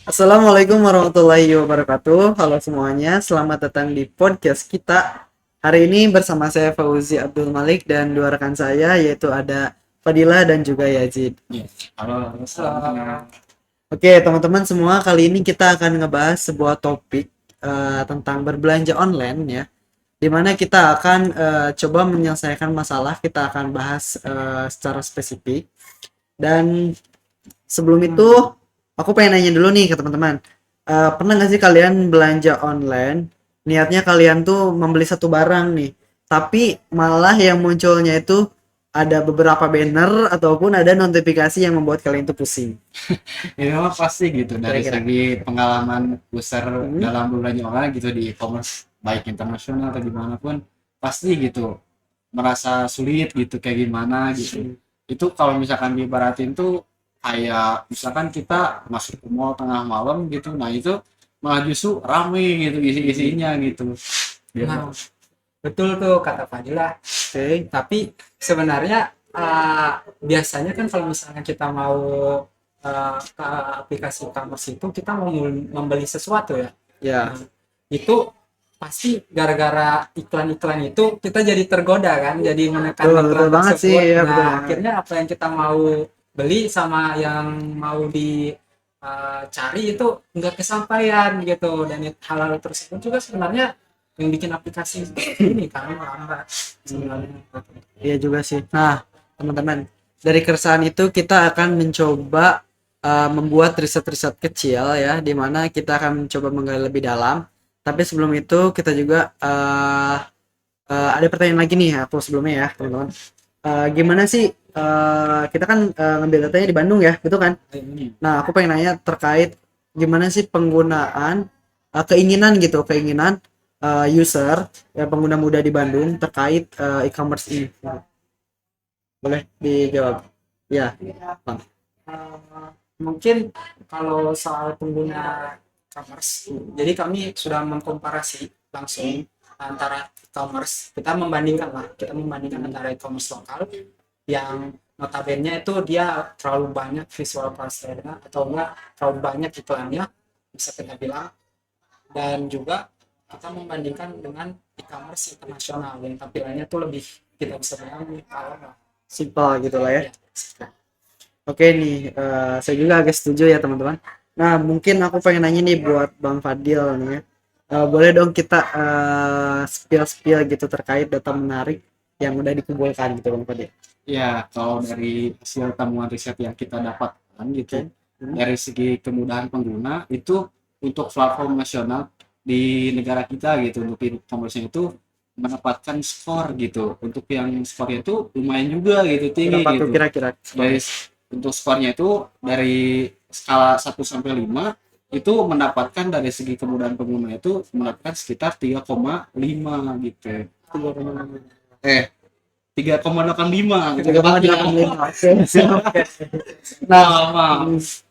Assalamualaikum warahmatullahi wabarakatuh. Halo semuanya, selamat datang di podcast kita. Hari ini bersama saya Fauzi Abdul Malik dan dua rekan saya yaitu ada Fadila dan juga Yazid. Iya. Halo, selamat. Oke, teman-teman semua, kali ini kita akan ngebahas sebuah topik tentang berbelanja online ya. Dimana kita akan coba menyelesaikan masalah, kita akan bahas secara spesifik. Dan sebelum itu, aku pengen nanya dulu nih ke teman-teman. Pernah nggak sih kalian belanja online? Niatnya kalian tuh membeli satu barang nih, tapi malah yang munculnya itu ada beberapa banner ataupun ada notifikasi yang membuat kalian tuh pusing. Ya memang pasti gitu dari Kira-kira. segi pengalaman user Hmm? dalam belanja online gitu di e-commerce baik internasional atau dimanapun pasti gitu merasa sulit gitu kayak gimana gitu. Itu kalau misalkan diibaratin tuh kayak misalkan kita masuk ke mall tengah malam gitu, nah itu malah justru rame gitu isi-isinya gitu. Nah, betul tuh kata Fadila. Oke. Tapi sebenarnya biasanya kan kalau misalnya kita mau ke aplikasi e-commerce itu kita mau membeli sesuatu ya. Ya, Nah, itu pasti gara-gara iklan-iklan itu kita jadi tergoda kan, jadi menekan betul, betul iklan banget sih, tersebut. ya betul Nah, banget. akhirnya apa yang kita mau beli sama yang mau di cari itu nggak kesampaian gitu, dan hal-hal tersebut juga sebenarnya yang bikin aplikasi ini kan lambat sebenarnya. Iya juga sih. Nah, teman-teman, dari keresahan itu kita akan mencoba membuat riset-riset kecil ya, di mana kita akan mencoba menggali lebih dalam. Tapi sebelum itu kita juga ada pertanyaan lagi nih aku sebelumnya ya, teman-teman. Gimana sih kita kan ngambil datanya di Bandung ya, gitu kan? Nah, aku pengen nanya terkait gimana sih penggunaan keinginan gitu, keinginan user ya pengguna muda di Bandung terkait e-commerce ini. Boleh dijawab? Ya, Bang. Mungkin kalau soal pengguna e-commerce, jadi kami sudah mengkomparasi langsung antara e-commerce, kita membandingkan antara e-commerce lokal yang notabene itu dia terlalu banyak visual posternya atau enggak terlalu banyak iklannya, bisa kita bilang, dan juga kita membandingkan dengan e-commerce internasional yang tampilannya tuh lebih, kita bisa bilang kalau Simpel gitu lah ya. ya. Oke nih, saya juga agak setuju ya teman-teman. Nah, mungkin aku pengen nanya nih buat Bang Fadil nih ya. Boleh dong kita spill-spill gitu terkait data menarik yang udah dikumpulkan gitu Bang Fadil. Ya, kalau dari hasil temuan riset yang kita dapatkan gitu, Oke. Hmm. dari segi kemudahan pengguna itu untuk platform nasional di negara kita gitu untuk e-commerce itu mendapatkan skor gitu. Untuk yang skornya itu lumayan juga gitu, tinggi Berapa tuh gitu. kira-kira Dari skornya? untuk skornya itu dari skala 1 sampai 5 itu mendapatkan dari segi kemudahan pengguna itu mendapatkan sekitar 3,5 gitu. 3,6. Eh, 3,85 gitu Tiga koma tepatnya. delapan lima. Oke, siap. Nah, Maaf.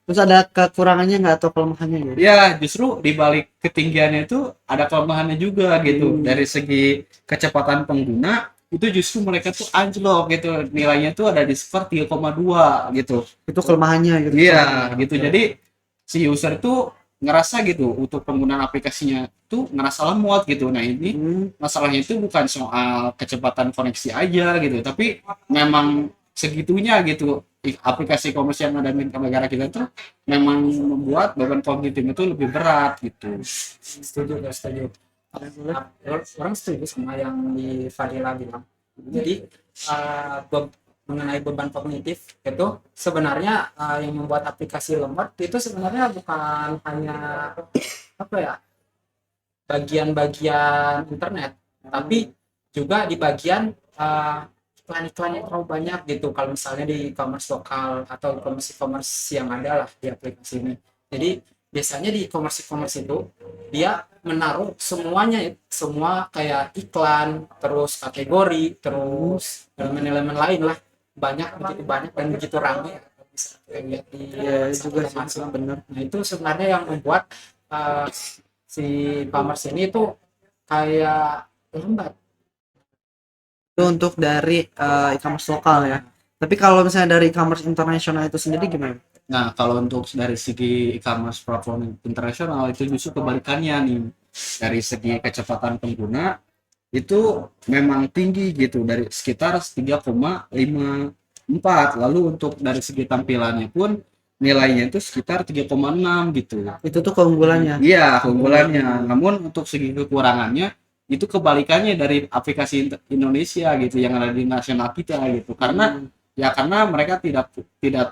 terus ada kekurangannya nggak atau kelemahannya gitu? Ya, justru di balik ketinggiannya itu ada kelemahannya juga gitu. Dari segi kecepatan pengguna itu justru mereka tuh anjlok gitu. Nilainya tuh ada di skor 3,2 gitu. Itu kelemahannya gitu. Iya, gitu. Jadi si user tuh ngerasa gitu untuk penggunaan aplikasinya tuh ngerasa lemot gitu. Nah, ini Hmm, masalahnya itu bukan soal kecepatan koneksi aja gitu, tapi memang segitunya gitu. Aplikasi e-commerce yang ada di negara kita tuh memang membuat beban kognitif itu lebih berat gitu. Setuju, gak setuju. Orang setuju sama yang di Fadila bilang. Jadi mengenai beban kognitif itu sebenarnya yang membuat aplikasi lemot itu sebenarnya bukan hanya apa ya, bagian-bagian internet, tapi juga di bagian iklan-iklan yang terlalu banyak gitu. Kalau misalnya di e-commerce lokal atau e-commerce yang ada lah di aplikasi ini. Jadi biasanya di e-commerce itu dia menaruh semuanya, semua kayak iklan, terus kategori, terus elemen-elemen lain lah, begitu banyak dan begitu ramai, bisa kita lihat di ya satu juga sih, masuk. bener. Nah itu sebenarnya yang membuat uh, si e-commerce ini tuh kayak lambat. Itu untuk dari e-commerce lokal ya. Tapi kalau misalnya dari e-commerce internasional itu sendiri gimana? Nah, kalau untuk dari segi e-commerce platform internasional itu justru kebalikannya nih. Dari segi kecepatan pengguna itu memang tinggi gitu dari sekitar 3,54. Lalu untuk dari segi tampilannya pun nilainya itu sekitar 3,6 gitu. Itu tuh keunggulannya. Iya, keunggulannya. Namun untuk segi kekurangannya itu kebalikannya dari aplikasi Indonesia gitu yang ada di nasional kita gitu. Karena ya karena mereka tidak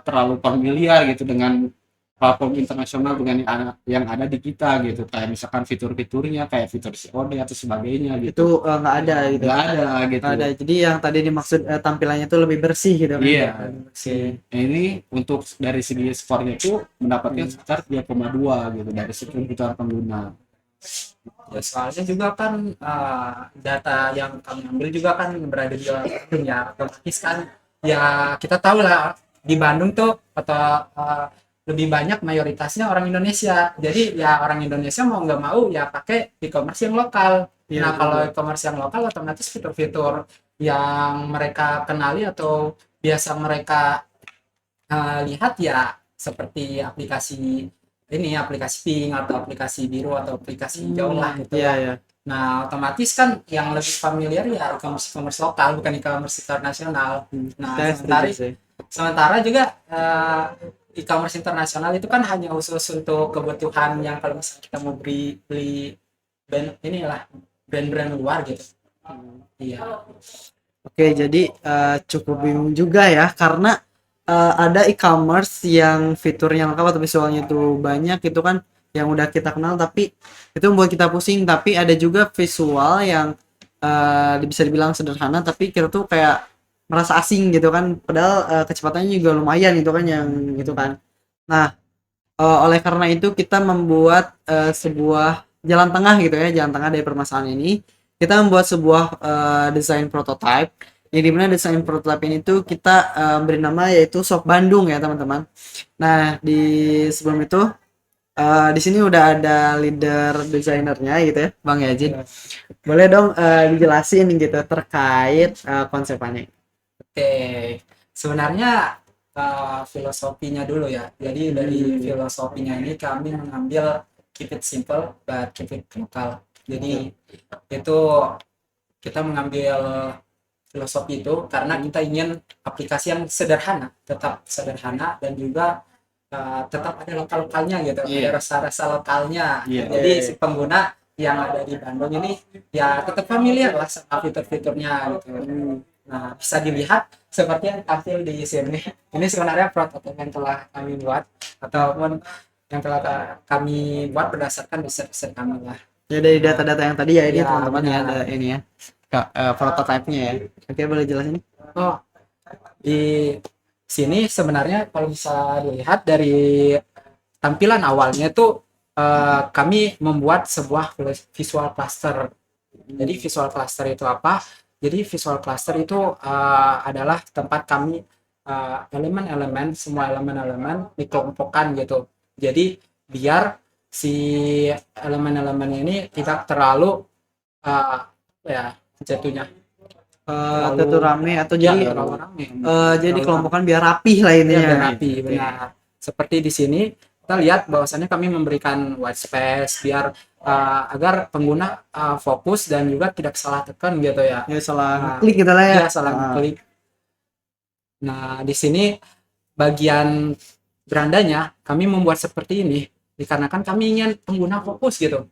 terlalu familiar gitu dengan platform internasional dengan yang ada di kita gitu. Kayak misalkan fitur-fiturnya kayak fitur COD atau sebagainya Itu gitu. nggak ada gitu. Nggak ada gitu. Nggak ada. Jadi yang tadi dimaksud tampilannya tuh lebih bersih gitu kan. Iya. Lebih bersih. Nah, ini untuk dari segi skornya itu mendapatkan sekitar 3,2 gitu dari sekian jutaan pengguna. Ya, soalnya juga kan data yang kami ambil juga kan berada di Bandung ya, otomatis kan ya kita tahu lah di Bandung tuh atau lebih banyak mayoritasnya orang Indonesia, jadi ya orang Indonesia mau nggak mau ya pakai e-commerce yang lokal. Iya, Nah, kalau betul. e-commerce yang lokal otomatis fitur-fitur yang mereka kenali atau biasa mereka lihat ya seperti aplikasi ini, aplikasi pink atau aplikasi biru atau aplikasi hijau lah gitu Iya, ya. iya. Nah, otomatis kan yang lebih familiar ya e-commerce lokal, bukan e-commerce internasional. Nah, Saya setuju sih. sementara juga e-commerce internasional itu kan hanya khusus untuk kebutuhan yang kalau misalnya kita mau beli brand inilah brand-brand luar gitu. Iya. Oke, jadi cukup bingung juga ya karena ada e-commerce yang fiturnya lengkap atau visualnya itu banyak itu kan yang udah kita kenal tapi itu membuat kita pusing, tapi ada juga visual yang bisa dibilang sederhana tapi kita tuh kayak merasa asing gitu kan, padahal kecepatannya juga lumayan itu kan yang gitu kan. Nah, oleh karena itu kita membuat sebuah jalan tengah gitu ya, jalan tengah dari permasalahan ini. Kita membuat sebuah desain prototype. Yang dimana desain prototype ini tuh kita beri nama yaitu Shop Bandung ya teman-teman. Nah di sebelum itu di sini udah ada leader desainernya gitu ya, Bang Yazid. Boleh dong dijelasin gitu terkait konsepannya. Oke, sebenarnya filosofinya dulu ya. Jadi dari filosofinya ini kami mengambil keep it simple but keep it local. Jadi itu kita mengambil filosofi itu karena kita ingin aplikasi yang sederhana, tetap sederhana dan juga tetap ada lokal-lokalnya gitu, Iya. ada rasa-rasa lokalnya. Iya. Jadi si pengguna yang ada di Bandung ini ya tetap familiar lah sama fitur-fiturnya gitu. Nah, bisa dilihat seperti yang tampil di sini. Ini sebenarnya prototipe yang telah kami buat ataupun yang telah kami buat berdasarkan riset-riset kami lah. Ya dari data-data yang tadi ya ini Ya, teman-teman ya, benar. ada ini ya prototype-nya ya. Oke, boleh jelasin? Oh, di sini sebenarnya kalau bisa dilihat dari tampilan awalnya itu kami membuat sebuah visual cluster. Jadi visual cluster itu apa? Jadi visual cluster itu adalah tempat kami elemen-elemen, semua elemen-elemen dikelompokkan gitu. Jadi biar si elemen-elemen ini tidak terlalu ya jatuhnya Atau tuh rame atau ya, jadi terlalu rame. jadi Terlalu kelompokan biar rapih lah ya, intinya. biar rapi, benar. Seperti di sini kita lihat bahwasannya kami memberikan white space biar agar pengguna fokus dan juga tidak salah tekan gitu ya. Ya salah Nah, klik kita lah ya. ya salah klik. Nah, di sini bagian berandanya kami membuat seperti ini dikarenakan kami ingin pengguna fokus gitu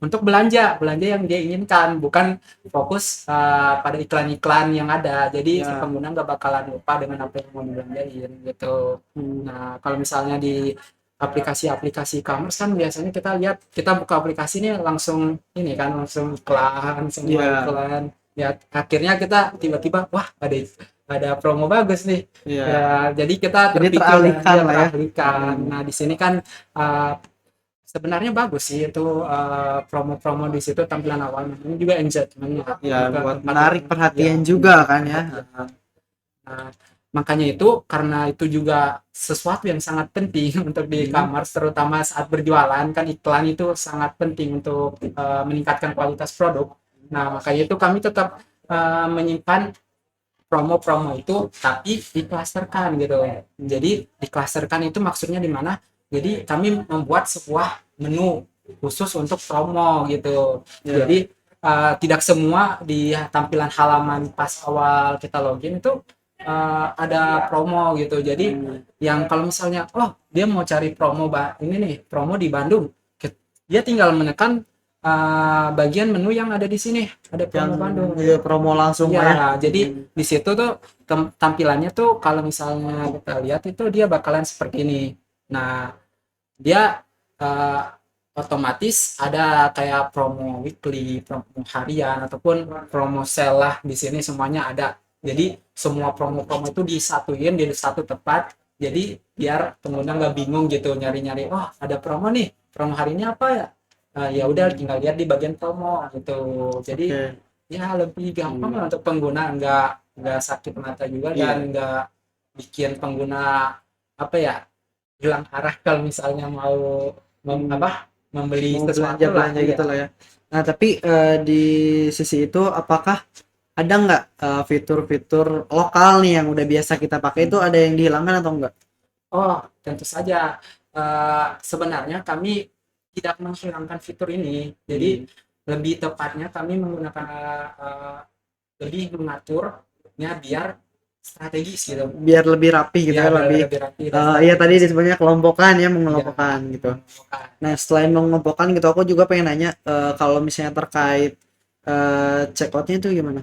untuk belanja yang dia inginkan, bukan fokus pada iklan-iklan yang ada. Jadi si Ya. pengguna nggak bakalan lupa dengan apa yang mau dibelanjain gitu. Nah, kalau misalnya di aplikasi-aplikasi e-commerce kan biasanya kita lihat, kita buka aplikasi ini langsung ini kan langsung iklan, semua Iya. iklan. Ya akhirnya kita tiba-tiba wah ada promo bagus nih. Iya. Ya, jadi kita Jadi terpikir teralihkan dan lah ya. teralihkan. Nah, di sini kan sebenarnya bagus sih itu promo-promo di situ tampilan awalnya. Ini juga engagement Ya juga buat tempat menarik yang- perhatian ya, juga kan ya. Nah, makanya itu karena itu juga sesuatu yang sangat penting untuk di e-commerce, terutama saat berjualan kan iklan itu sangat penting untuk meningkatkan kualitas produk. Nah, makanya itu kami tetap menyimpan promo-promo itu tapi diklasterkan gitu. Jadi diklasterkan itu maksudnya di mana? Jadi kami membuat sebuah menu khusus untuk promo gitu. Ya. Jadi tidak semua di tampilan halaman pas awal kita login itu ada promo gitu. Jadi yang kalau misalnya dia mau cari promo ini nih promo di Bandung, dia tinggal menekan bagian menu yang ada di sini, ada yang promo Bandung. promo langsung Ya, lah ya. jadi di situ tuh tampilannya tuh kalau misalnya kita lihat itu dia bakalan seperti ini. Nah, dia eh, otomatis ada kayak promo weekly, promo harian ataupun promo sale lah, di sini semuanya ada. Jadi semua promo-promo itu disatuin di satu tempat. Jadi biar pengguna nggak bingung gitu nyari-nyari, ada promo nih, promo hari ini apa ya? Ya udah tinggal lihat di bagian promo gitu. Jadi Oke. ya lebih gampang lah untuk pengguna, nggak sakit mata juga Iya. dan nggak bikin pengguna apa ya hilang arah kalau misalnya mau membeli Mau sesuatu lah. belanja gitu lah ya. Nah, tapi di sisi itu apakah ada nggak fitur-fitur lokal nih yang udah biasa kita pakai itu ada yang dihilangkan atau enggak? Tentu saja. Sebenarnya kami tidak menghilangkan fitur ini, jadi lebih tepatnya kami menggunakan lebih mengaturnya biar strategis gitu. Biar lebih rapi gitu Ya, ya, lebih lebih rapi dan iya tadi strategis. disebutnya kelompokan ya, Ya, mengelompokkan gitu. mengelompokkan. Nah, selain mengelompokkan gitu, aku juga pengen nanya kalau misalnya terkait checkoutnya itu gimana?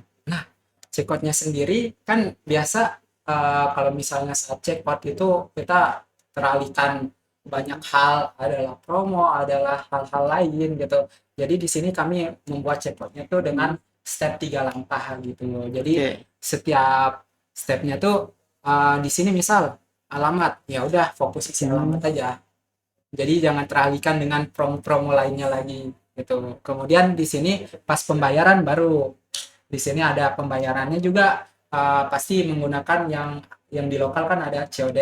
Checkoutnya sendiri kan biasa, kalau misalnya saat checkout itu kita teralihkan banyak hal, adalah promo, adalah hal-hal lain gitu. Jadi di sini kami membuat checkoutnya tuh dengan step 3 langkah gitu loh. Jadi Oke. setiap stepnya tuh di sini misal alamat, ya udah fokus isi alamat aja. Jadi jangan teralihkan dengan promo-promo lainnya lagi gitu. Kemudian di sini pas pembayaran baru di sini ada pembayarannya juga, pasti menggunakan yang di lokal kan ada COD.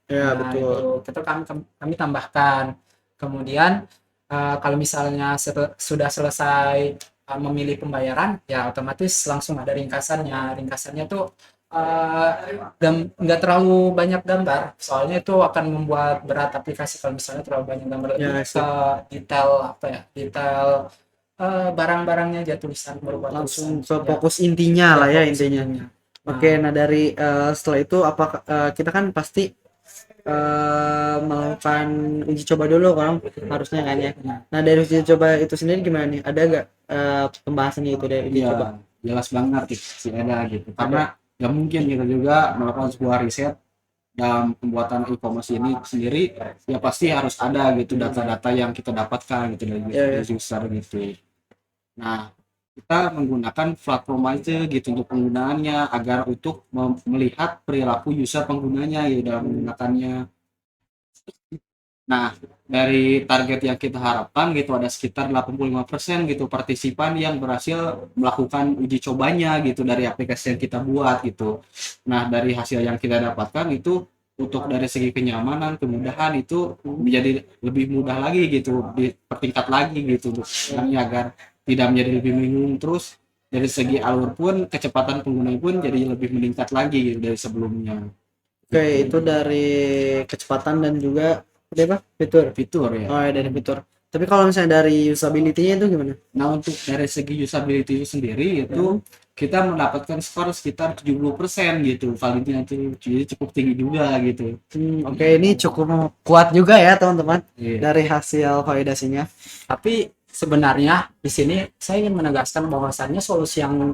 Ya, Nah, betul. itu kami tambahkan. Kemudian kalau misalnya sudah selesai memilih pembayaran, ya otomatis langsung ada ringkasannya. Ringkasannya tuh nggak terlalu banyak gambar, soalnya itu akan membuat berat aplikasi kalau misalnya terlalu banyak gambar. Lebih Ya, ke sip. detail detail barang-barangnya aja, tulisan berupa Langsung tulisan ke ya, fokus intinya lah ya, fokus intinya. intinya. Oke, nah dari setelah itu apa kita kan pasti melakukan uji coba dulu kan harusnya kan ya. Nah, dari uji coba itu sendiri gimana nih? Ada gak pembahasannya itu dari uji Iya, coba? jelas banget gitu, sih ada gitu. Karena nggak mungkin kita juga melakukan sebuah riset dalam pembuatan e-commerce ini sendiri, ya pasti harus ada gitu data-data yang kita dapatkan gitu dari Ya, ya. user gitu. Nah, kita menggunakan platform aja gitu untuk penggunaannya agar untuk melihat perilaku user penggunanya ya dalam menggunakannya. Nah, dari target yang kita harapkan gitu ada sekitar 85% gitu partisipan yang berhasil melakukan uji cobanya gitu dari aplikasi yang kita buat gitu. Nah, dari hasil yang kita dapatkan itu untuk dari segi kenyamanan, kemudahan itu menjadi lebih mudah lagi gitu, dipertingkat lagi gitu agar tidak menjadi lebih bingung. Terus dari segi alur pun kecepatan pengguna pun jadi lebih meningkat lagi gitu dari sebelumnya. Oke, itu dari kecepatan dan juga apa? Fitur. Fitur ya. Oh, ya, dari fitur. Tapi kalau misalnya dari usability-nya itu gimana? Nah, untuk dari segi usability itu sendiri itu kita mendapatkan skor sekitar 70% gitu. Validnya itu jadi cukup tinggi juga gitu. Oke, ini cukup kuat juga ya teman-teman Iya. dari hasil validasinya. Tapi sebenarnya di sini saya ingin menegaskan bahwasannya solusi yang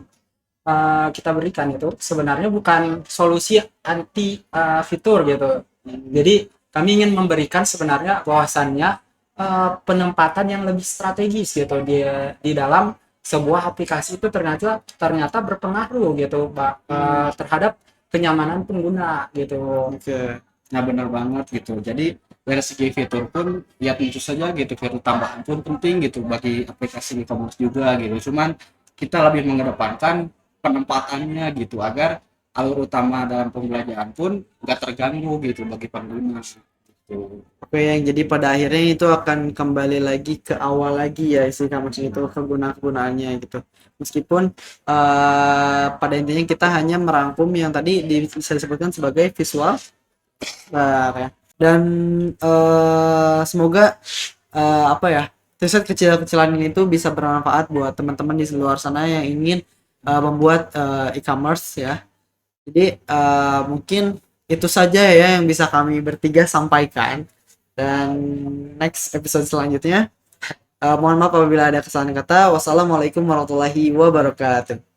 kita berikan itu sebenarnya bukan solusi anti fitur gitu. Jadi kami ingin memberikan sebenarnya bahwasannya penempatan yang lebih strategis gitu di dalam sebuah aplikasi itu ternyata berpengaruh gitu terhadap kenyamanan pengguna gitu. Oke. Nah, benar banget gitu. Jadi dari segi fitur pun ya tentu saja gitu fitur tambahan pun penting gitu bagi aplikasi e-commerce juga gitu. Cuman kita lebih mengedepankan penempatannya gitu agar alur utama dalam pembelajaran pun nggak terganggu gitu bagi pengguna. Oke, yang jadi pada akhirnya itu akan kembali lagi ke awal lagi ya isi e-commerce itu kegunaan-kegunaannya gitu. Meskipun pada intinya kita hanya merangkum yang tadi bisa disebutkan sebagai visual ya. Dan semoga apa ya, riset kecil-kecilan ini tuh bisa bermanfaat buat teman-teman di luar sana yang ingin membuat e-commerce ya. Jadi mungkin itu saja ya yang bisa kami bertiga sampaikan. Dan next episode selanjutnya, mohon maaf apabila ada kesalahan kata. Wassalamualaikum warahmatullahi wabarakatuh.